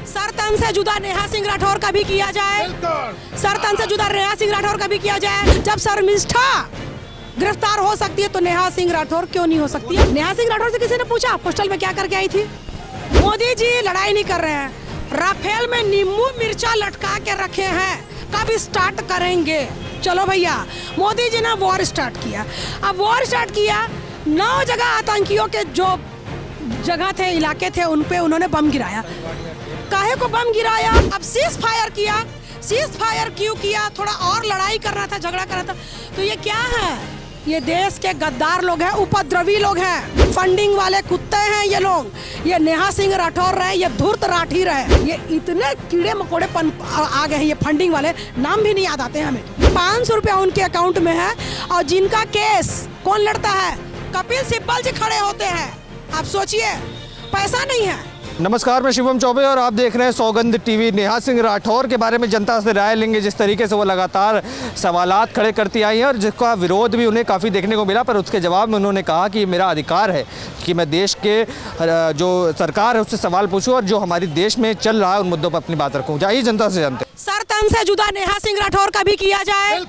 Sir तन से जुदा नेहा सिंह राठौर का भी किया जाए, सर तन से जुदा नेहा सिंह राठौर का भी किया जाए। जब शर्मिष्ठा गिरफ्तार हो सकती है तो नेहा सिंह राठौर क्यों नहीं हो सकती है? नेहा सिंह राठौर से किसी ने पूछा पोस्टल में क्या करके आई थी? मोदी जी लड़ाई नहीं कर रहे हैं, राफेल में नींबू मिर्चा लटका के रखे हैं, कब स्टार्ट करेंगे? चलो भैया, मोदी जी ने वॉर स्टार्ट किया। अब वॉर स्टार्ट किया, 9 जगह आतंकियों के जो जगह थे, इलाके थे, उन पे उन्होंने बम गिराया। काहे को बम गिराया? अब सीज फायर किया। सीज फायर क्यों किया? थोड़ा और लड़ाई करना था, झगड़ा करना था। तो ये क्या है? ये देश के गद्दार लोग हैं, उपद्रवी लोग हैं, फंडिंग वाले कुत्ते हैं ये लोग। ये नेहा सिंह राठौर रहे, ये धूर्त राठी रहे, ये इतने कीड़े मकोड़ेपन आ गए हैं, ये फंडिंग वाले, नाम भी नहीं याद आते हैं हमें। 500 रुपया उनके अकाउंट में है और जिनका केस कौन लड़ता है? कपिल सिब्बल जी खड़े होते हैं। आप सोचिए, पैसा नहीं है। नमस्कार, मैं शिवम चौबे और आप देख रहे हैं सौगंध टीवी। नेहा सिंह राठौर के बारे में जनता से राय लेंगे। जिस तरीके से वो लगातार सवालात खड़े करती आई हैं और जिसका विरोध भी उन्हें काफ़ी देखने को मिला, पर उसके जवाब में उन्होंने कहा कि मेरा अधिकार है कि मैं देश के जो सरकार है उससे सवाल पूछूं और जो हमारे देश में चल रहा है उन मुद्दों पर अपनी बात रखूं। जाइए जनता से जानते हैं। सर तन से जुदा नेहा सिंह राठौर का भी किया जाए,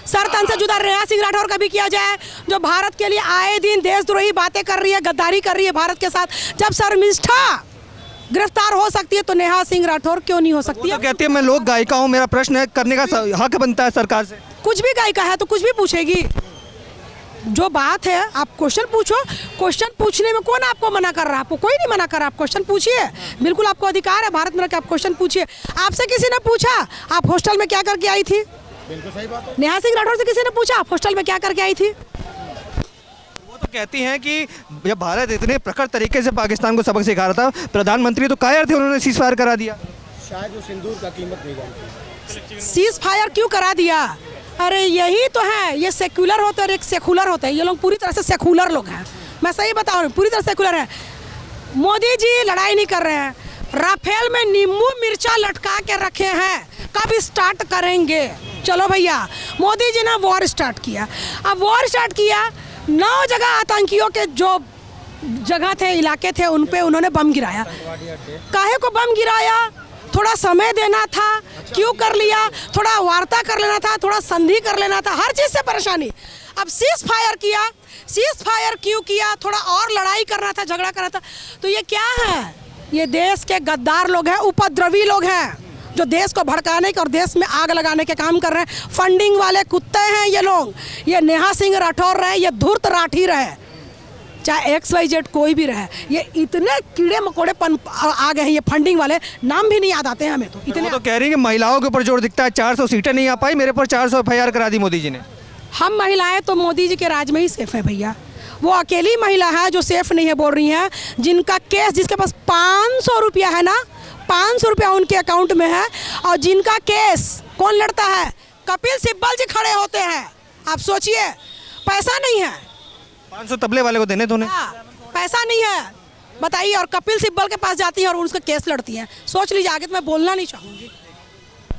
सर तन से जुदा नेहा सिंह राठौर का भी किया जाए, जो भारत के लिए आए दिन देशद्रोही बातें कर रही है, गद्दारी कर रही है भारत के साथ। जब शर्मिष्ठा गिरफ्तार हो सकती है तो नेहा सिंह राठौर क्यों नहीं हो सकती है? तो कहती है मैं लोक गायिका हूँ, मेरा प्रश्न है करने का हक बनता है सरकार से। कुछ भी गायिका है तो कुछ भी पूछेगी। जो बात है आप क्वेश्चन पूछो, क्वेश्चन पूछने में कौन आपको मना कर रहा है? आपको कोई नहीं मना कर रहा, आप क्वेश्चन पूछिए, बिल्कुल आपको अधिकार है भारत में रह के आप क्वेश्चन पूछिए। आपसे किसी ने पूछा आप हॉस्टल में क्या करके आई थी? बिल्कुल सही बात है। नेहा सिंह राठौर से किसी ने पूछा आप हॉस्टल में क्या करके आई थी? वो तो कहती हैं कि जब भारत इतने प्रखर तरीके से पाकिस्तान को सबक सिखा रहा था, प्रधानमंत्री तो कायर थे, उन्होंने सीज फायर करा दिया। शायद वो सिंदूर का कीमत नहीं जानती। सीज फायर क्यों करा दिया? अरे यही तो है, ये सेक्युलर होते हैं और एक सेकुलर होते हैं। ये लोग पूरी तरह से सेकुलर लोग हैं, मैं सही बता रही हूँ, पूरी तरह सेकुलर है। मोदी जी लड़ाई नहीं कर रहे हैं, राफेल में नींबू मिर्चा लटका के रखे हैं, कब स्टार्ट करेंगे? चलो भैया, मोदी जी ने वॉर स्टार्ट किया। अब वॉर स्टार्ट किया, 9 जगह आतंकियों के जो जगह थे, इलाके थे, उन पे उन्होंने बम गिराया। काहे को बम गिराया? थोड़ा समय देना था, क्यों कर लिया? थोड़ा वार्ता कर लेना था, थोड़ा संधि कर लेना था, हर चीज़ से परेशानी। अब सीज फायर किया। सीज फायर क्यों किया? थोड़ा और लड़ाई करना था, झगड़ा करना था। तो ये क्या है? ये देश के गद्दार लोग हैं, उपद्रवी लोग हैं, जो देश को भड़काने के और देश में आग लगाने के काम कर रहे हैं। फंडिंग वाले कुत्ते हैं ये लोग। ये नेहा सिंह राठौर रहे, ये धूर्त राठी रहे, चाहे XYZ कोई भी रहे, ये इतने कीड़े मकोड़ेपन आ गए हैं, ये फंडिंग वाले, नाम भी नहीं याद आते हैं हमें। तो इतने तो कह रही है कि महिलाओं के ऊपर जोर दिखता है, 400 सीटें नहीं आ पाई, मेरे पर 400 FIR करा दी मोदी जी ने। हम महिलाएं तो मोदी जी के राज में ही सेफ है भैया। वो अकेली महिला है जो सेफ नहीं है बोल रही है, जिनका केस, जिसके पास 500 रुपया है ना, 500 रुपया उनके अकाउंट में है, और जिनका केस कौन लड़ता है? कपिल सिब्बल जी खड़े होते हैं। आप सोचिए, पैसा नहीं है, 500 तबले वाले को देने तो नहीं, पैसा नहीं है, बताइए, और कपिल सिब्बल के पास जाती है और उनका केस लड़ती है। सोच लीजिए, आगे तो मैं बोलना नहीं चाहूँगी।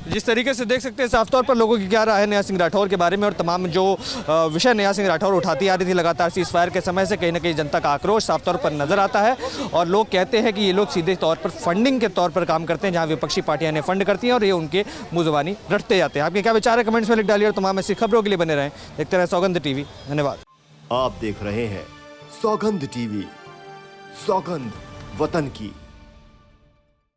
जिस तरीके से देख सकते हैं साफ तौर पर लोगों की क्या राय है नेहा सिंह राठौर के बारे में, और तमाम जो विषय नेहा सिंह राठौर उठाती आ रही थी लगातार सीज फायर के समय से, कहीं ना कहीं जनता का आक्रोश साफ तौर पर नजर आता है। और लोग कहते हैं कि ये लोग सीधे तौर पर फंडिंग के तौर पर काम करते हैं, जहां विपक्षी पार्टियां इन्हें फंड करती हैं और ये उनके मुँह ज़ुबानी रटते जाते हैं। आपके क्या विचार है कमेंट्स में लिख डालिए और तमाम ऐसी खबरों के लिए बने रहें। देखते रहें सौगंध टीवी। धन्यवाद। आप देख रहे हैं सौगंध टीवी, सौगंध वतन की।